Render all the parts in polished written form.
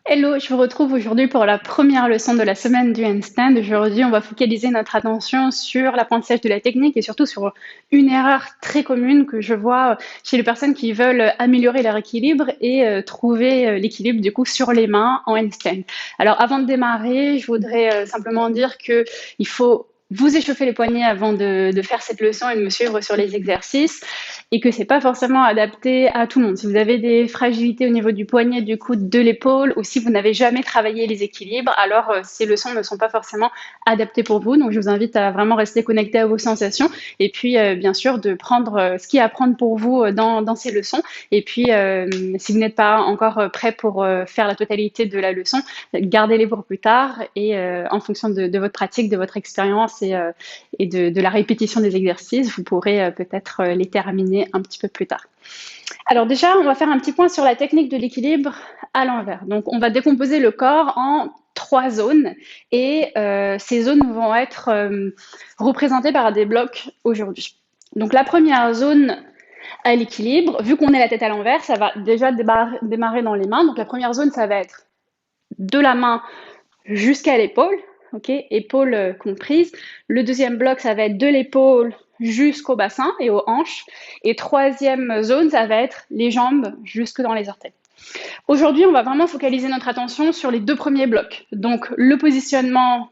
Hello, je vous retrouve aujourd'hui pour la première leçon de la semaine du handstand. Aujourd'hui, on va focaliser notre attention sur l'apprentissage de la technique et surtout sur une erreur très commune que je vois chez les personnes qui veulent améliorer leur équilibre et trouver l'équilibre du coup sur les mains en handstand. Alors, avant de démarrer, je voudrais simplement dire que il faut vous échauffer les poignets avant de faire cette leçon et de me suivre sur les exercices et que c'est pas forcément adapté à tout le monde. Si vous avez des fragilités au niveau du poignet, du coude, de l'épaule, ou si vous n'avez jamais travaillé les équilibres, alors ces leçons ne sont pas forcément adaptées pour vous. Donc je vous invite à vraiment rester connecté à vos sensations et puis bien sûr de prendre ce qu'il y a à prendre pour vous dans ces leçons. Et puis si vous n'êtes pas encore prêt pour faire la totalité de la leçon, gardez-les pour plus tard et en fonction de votre pratique, de votre expérience et de la répétition des exercices, vous pourrez peut-être les terminer un petit peu plus tard. Alors déjà, on va faire un petit point sur la technique de l'équilibre à l'envers. Donc on va décomposer le corps en 3 zones et ces zones vont être représentées par des blocs aujourd'hui. Donc la première zone à l'équilibre, vu qu'on est la tête à l'envers, ça va déjà démarrer dans les mains. Donc la première zone, ça va être de la main jusqu'à l'épaule, ok, épaule comprise. Le deuxième bloc, ça va être de l'épaule jusqu'au bassin et aux hanches. Et troisième zone, ça va être les jambes jusque dans les orteils. Aujourd'hui, on va vraiment focaliser notre attention sur les 2 premiers blocs. Donc, le positionnement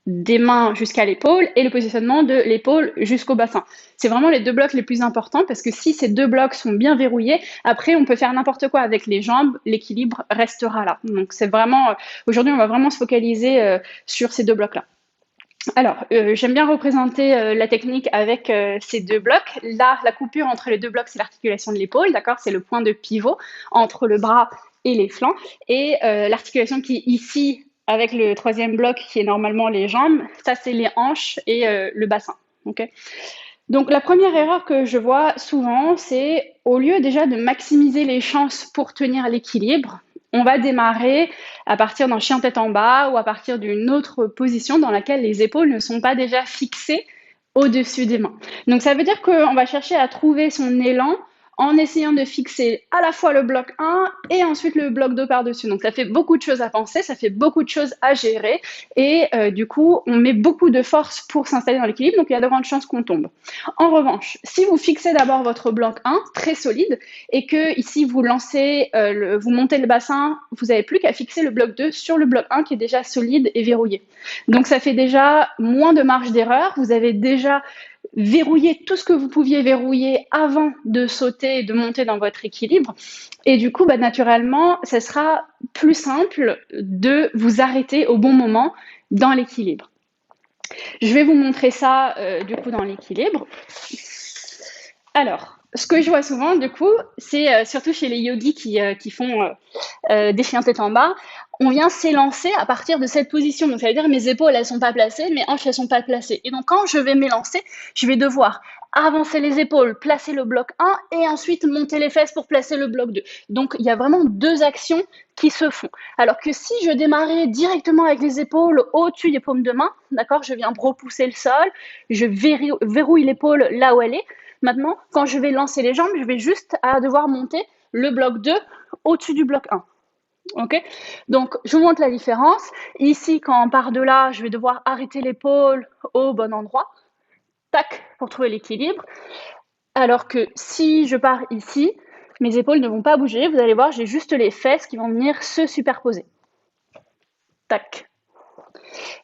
des mains jusqu'à l'épaule et le positionnement de l'épaule jusqu'au bassin. C'est vraiment les 2 blocs les plus importants parce que si ces 2 blocs sont bien verrouillés, après on peut faire n'importe quoi avec les jambes, l'équilibre restera là. Donc c'est vraiment, aujourd'hui on va vraiment se focaliser sur ces 2 blocs-là. Alors, j'aime bien représenter la technique avec ces 2 blocs. Là, la coupure entre les 2 blocs, c'est l'articulation de l'épaule, d'accord? C'est le point de pivot entre le bras et les flancs. Et l'articulation qui est ici avec le troisième bloc, qui est normalement les jambes, ça c'est les hanches et le bassin. Okay. Donc la première erreur que je vois souvent, c'est au lieu déjà de maximiser les chances pour tenir l'équilibre, on va démarrer à partir d'un chien tête en bas ou à partir d'une autre position dans laquelle les épaules ne sont pas déjà fixées au-dessus des mains. Donc ça veut dire qu'on va chercher à trouver son élan en essayant de fixer à la fois le bloc 1 et ensuite le bloc 2 par-dessus. Donc ça fait beaucoup de choses à penser, ça fait beaucoup de choses à gérer et du coup on met beaucoup de force pour s'installer dans l'équilibre, donc il y a de grandes chances qu'on tombe. En revanche, si vous fixez d'abord votre bloc 1 très solide et que ici vous lancez, vous montez le bassin, vous n'avez plus qu'à fixer le bloc 2 sur le bloc 1 qui est déjà solide et verrouillé. Donc ça fait déjà moins de marge d'erreur, vous avez déjà verrouiller tout ce que vous pouviez verrouiller avant de sauter et de monter dans votre équilibre. Et du coup, naturellement, ce sera plus simple de vous arrêter au bon moment dans l'équilibre. Je vais vous montrer ça du coup dans l'équilibre. Alors, ce que je vois souvent, du coup, c'est surtout chez les yogis qui font des chiens tête en bas, on vient s'élancer à partir de cette position. Donc, ça veut dire mes épaules, elles sont pas placées, mes hanches, elles sont pas placées. Et donc, quand je vais m'élancer, je vais devoir avancer les épaules, placer le bloc 1 et ensuite monter les fesses pour placer le bloc 2. Donc, il y a vraiment 2 actions qui se font. Alors que si je démarrais directement avec les épaules au-dessus des paumes de main, d'accord, je viens repousser le sol, je verrouille l'épaule là où elle est. Maintenant, quand je vais lancer les jambes, je vais juste devoir monter le bloc 2 au-dessus du bloc 1. Ok, donc je vous montre la différence. Ici, quand on part de là, je vais devoir arrêter l'épaule au bon endroit, tac, pour trouver l'équilibre. Alors que si je pars ici, mes épaules ne vont pas bouger. Vous allez voir, j'ai juste les fesses qui vont venir se superposer. Tac.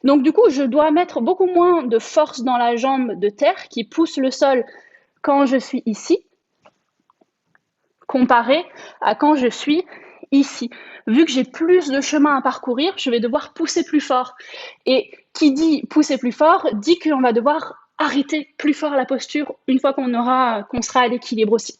Donc du coup, je dois mettre beaucoup moins de force dans la jambe de terre qui pousse le sol quand je suis ici, comparé à quand je suis ici. Vu que j'ai plus de chemin à parcourir, je vais devoir pousser plus fort. Et qui dit pousser plus fort, dit qu'on va devoir arrêter plus fort la posture une fois qu'on sera à l'équilibre aussi.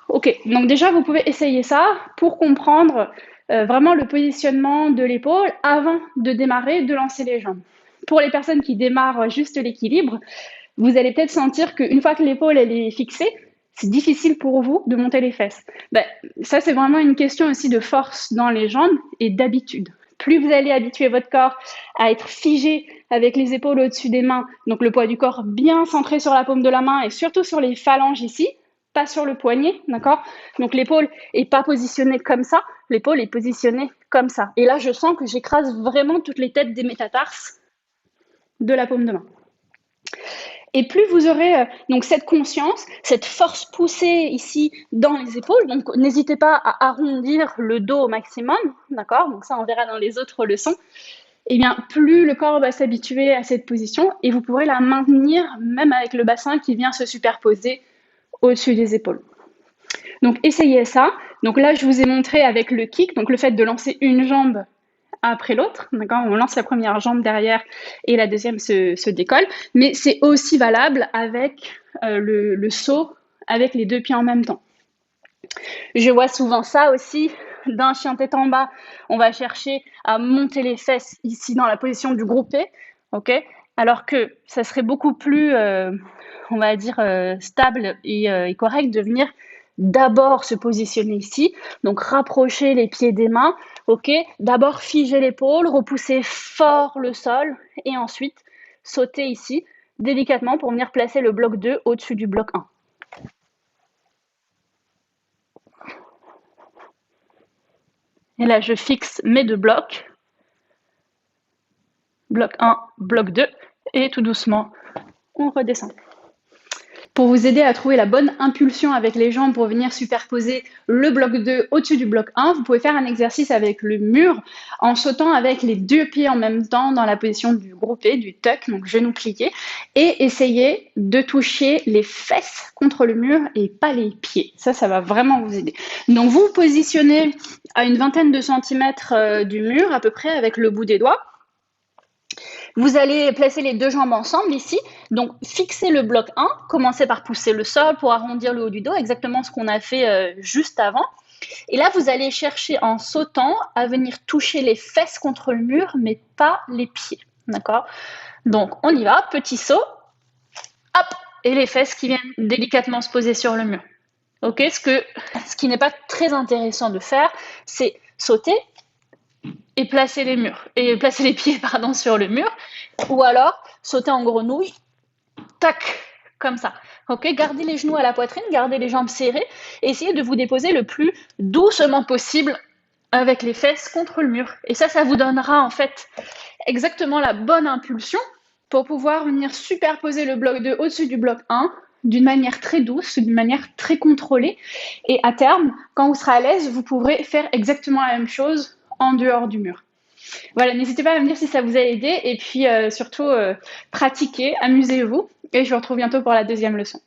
Ok, donc déjà vous pouvez essayer ça pour comprendre vraiment le positionnement de l'épaule avant de démarrer, de lancer les jambes. Pour les personnes qui démarrent juste l'équilibre, vous allez peut-être sentir qu'une fois que l'épaule elle est fixée, c'est difficile pour vous de monter les fesses. Ça, c'est vraiment une question aussi de force dans les jambes et d'habitude. Plus vous allez habituer votre corps à être figé avec les épaules au-dessus des mains, donc le poids du corps bien centré sur la paume de la main et surtout sur les phalanges ici, pas sur le poignet, d'accord? Donc l'épaule est pas positionnée comme ça, l'épaule est positionnée comme ça. Et là, je sens que j'écrase vraiment toutes les têtes des métatarses de la paume de main. Et plus vous aurez donc cette conscience, cette force poussée ici dans les épaules, donc n'hésitez pas à arrondir le dos au maximum, d'accord? Donc ça, on verra dans les autres leçons. Et bien, plus le corps va s'habituer à cette position et vous pourrez la maintenir même avec le bassin qui vient se superposer au-dessus des épaules. Donc, essayez ça. Donc là, je vous ai montré avec le kick, donc le fait de lancer une jambe après l'autre, d'accord? On lance la première jambe derrière et la deuxième se décolle, mais c'est aussi valable avec le saut avec les 2 pieds en même temps. Je vois souvent ça aussi d'un chien tête en bas. On va chercher à monter les fesses ici dans la position du groupé, ok? Alors que ça serait beaucoup plus, on va dire, stable et correct de venir d'abord se positionner ici, donc rapprocher les pieds des mains, ok? D'abord figer l'épaule, repousser fort le sol et ensuite sauter ici délicatement pour venir placer le bloc 2 au-dessus du bloc 1. Et là, je fixe mes 2 blocs. Bloc 1, bloc 2. Et tout doucement, on redescend. Pour vous aider à trouver la bonne impulsion avec les jambes pour venir superposer le bloc 2 au-dessus du bloc 1, vous pouvez faire un exercice avec le mur en sautant avec les 2 pieds en même temps dans la position du groupé, du tuck, donc genou plié, et essayez de toucher les fesses contre le mur et pas les pieds. Ça va vraiment vous aider. Donc vous vous positionnez à une vingtaine de centimètres du mur à peu près avec le bout des doigts. Vous allez placer les 2 jambes ensemble ici, donc fixez le bloc 1, commencez par pousser le sol pour arrondir le haut du dos, exactement ce qu'on a fait juste avant. Et là, vous allez chercher en sautant à venir toucher les fesses contre le mur, mais pas les pieds, d'accord? Donc on y va, petit saut, hop, et les fesses qui viennent délicatement se poser sur le mur. Ok, ce qui n'est pas très intéressant de faire, c'est sauter et placer les pieds sur le mur, ou alors sauter en grenouille, tac, comme ça. Ok, gardez les genoux à la poitrine, gardez les jambes serrées, essayez de vous déposer le plus doucement possible avec les fesses contre le mur. Et ça vous donnera en fait exactement la bonne impulsion pour pouvoir venir superposer le bloc 2 au-dessus du bloc 1 d'une manière très douce, d'une manière très contrôlée. Et à terme, quand vous serez à l'aise, vous pourrez faire exactement la même chose en dehors du mur. Voilà, n'hésitez pas à me dire si ça vous a aidé et puis surtout pratiquez, amusez-vous et je vous retrouve bientôt pour la deuxième leçon.